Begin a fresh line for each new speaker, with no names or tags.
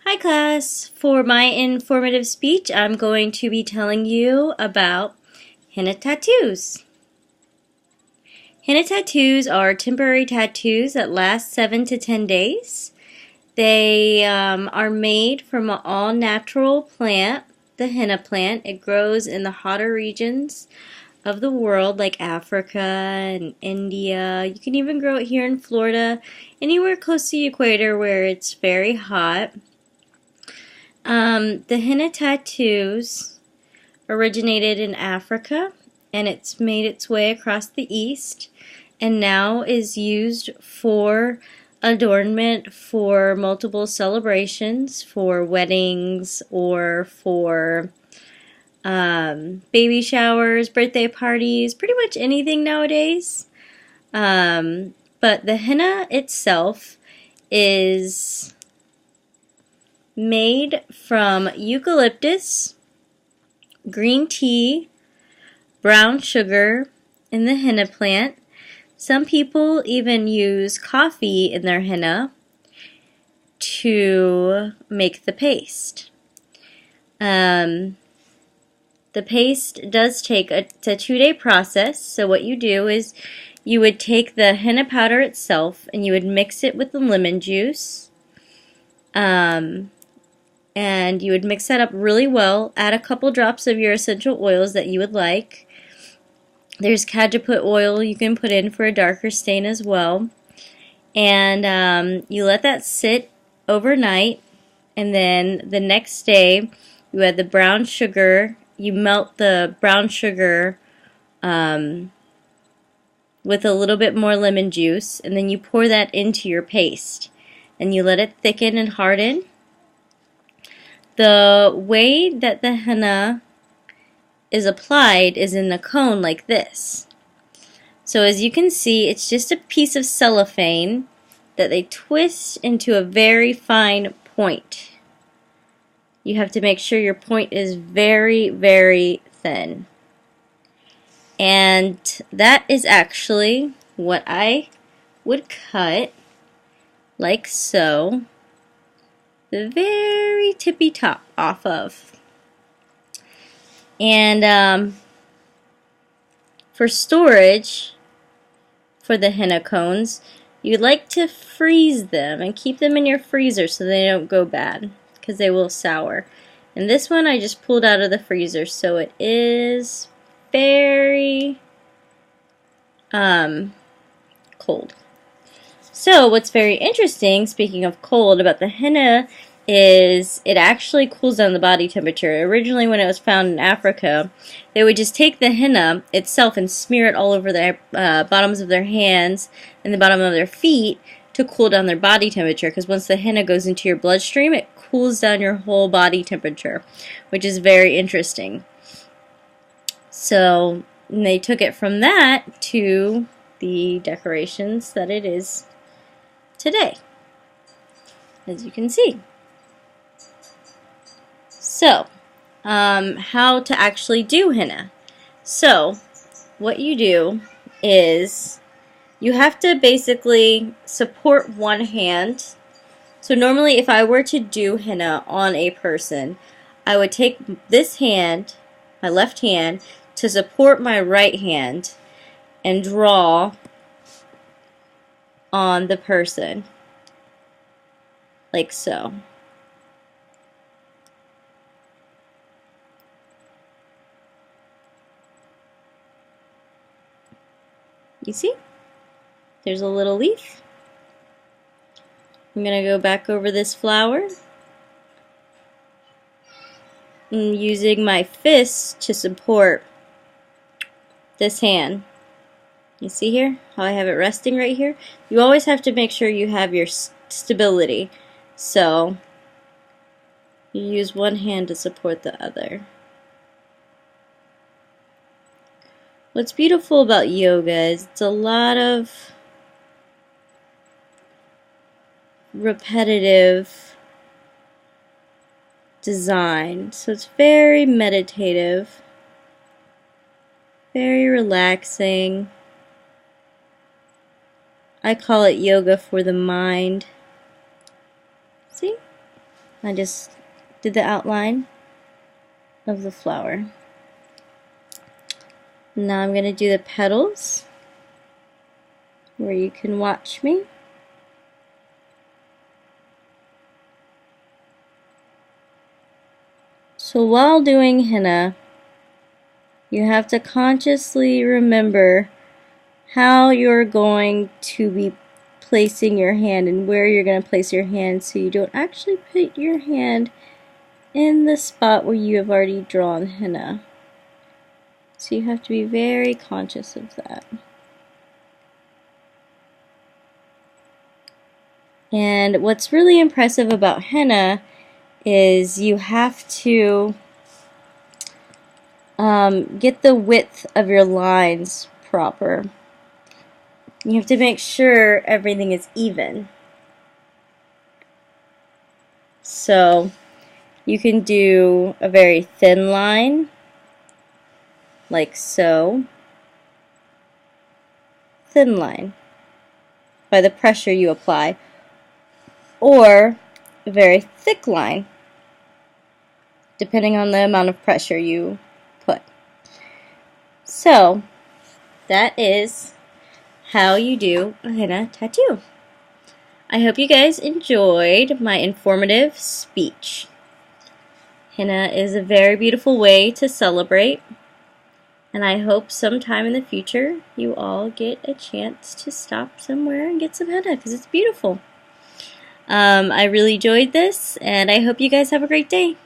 Hi class! For my informative speech, I'm going to be telling you about henna tattoos. Henna tattoos are temporary tattoos that last 7 to 10 days. They are made from an all-natural plant, the henna plant. It grows in the hotter regions of the world like Africa and India. You can even grow it here in Florida, anywhere close to the equator where it's very hot. The henna tattoos originated in Africa, and it's made its way across the East and now is used for adornment for multiple celebrations, for weddings or for baby showers, birthday parties, pretty much anything nowadays. But the henna itself is made from eucalyptus, green tea, brown sugar, and the henna plant. Some people even use coffee in their henna to make the paste. The paste does take it's a 2-day process. So what you do is you would take the henna powder itself and you would mix it with the lemon juice. And you would mix that up really well. Add a couple drops of your essential oils that you would like. There's cajeput oil you can put in for a darker stain as well. And you let that sit overnight, and then the next day you add the brown sugar. You melt the brown sugar with a little bit more lemon juice, and then you pour that into your paste and you let it thicken and harden. The way that the henna is applied is in a cone like this. So as you can see, it's just a piece of cellophane that they twist into a very fine point. You have to make sure your point is very, very thin. And that is actually what I would cut, like so, the very tippy top off of. And for storage for the henna cones, you'd like to freeze them and keep them in your freezer so they don't go bad, because they will sour. And this one I just pulled out of the freezer, so it is very cold. So what's very interesting, speaking of cold, about the henna is it actually cools down the body temperature. Originally, when it was found in Africa, they would just take the henna itself and smear it all over their bottoms of their hands and the bottom of their feet to cool down their body temperature, because once the henna goes into your bloodstream, it cools down your whole body temperature, which is very interesting. So they took it from that to the decorations that it is today, as you can see. So, how to actually do henna. So, what you do is you have to basically support one hand. So normally if I were to do henna on a person, I would take this hand, my left hand, to support my right hand and draw on the person, like so. You see? There's a little leaf. I'm going to go back over this flower and using my fist to support this hand. You see here how I have it resting right here? You always have to make sure you have your stability. So you use one hand to support the other. What's beautiful about yoga is it's a lot of repetitive design. So it's very meditative, very relaxing. I call it yoga for the mind. See? I just did the outline of the flower. Now I'm going to do the petals where you can watch me. So while doing henna, you have to consciously remember how you're going to be placing your hand and where you're going to place your hand so you don't actually put your hand in the spot where you have already drawn henna. So you have to be very conscious of that. And what's really impressive about henna is you have to get the width of your lines proper. You have to make sure everything is even. So you can do a very thin line, like so. Thin line, by the pressure you apply. Or a very thick line, depending on the amount of pressure you put. So that is how you do a henna tattoo. I hope you guys enjoyed my informative speech. Henna is a very beautiful way to celebrate, and I hope sometime in the future you all get a chance to stop somewhere and get some henna because it's beautiful. I really enjoyed this, and I hope you guys have a great day.